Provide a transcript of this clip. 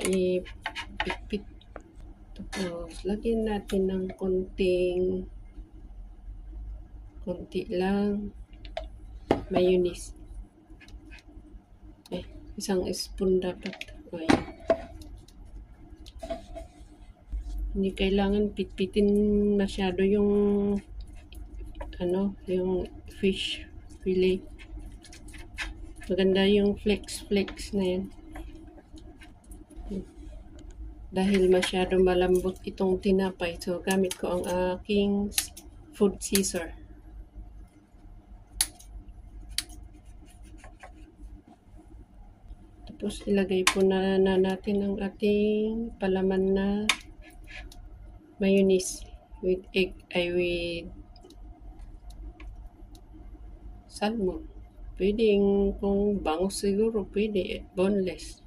ipitpit. Tapos, lagyan natin ng konti lang mayonnaise. Isang spoon dapat. Ayan. Hindi kailangan pitpitin masyado yung yung fish fillet. Maganda yung flakes na yan. Dahil masyado malambot itong tinapay, so gamit ko ang aking food scissor. Tapos ilagay po na natin ang ating palaman na mayonnaise with with salmon. Pwedeng kung bangus siguro, pwede boneless.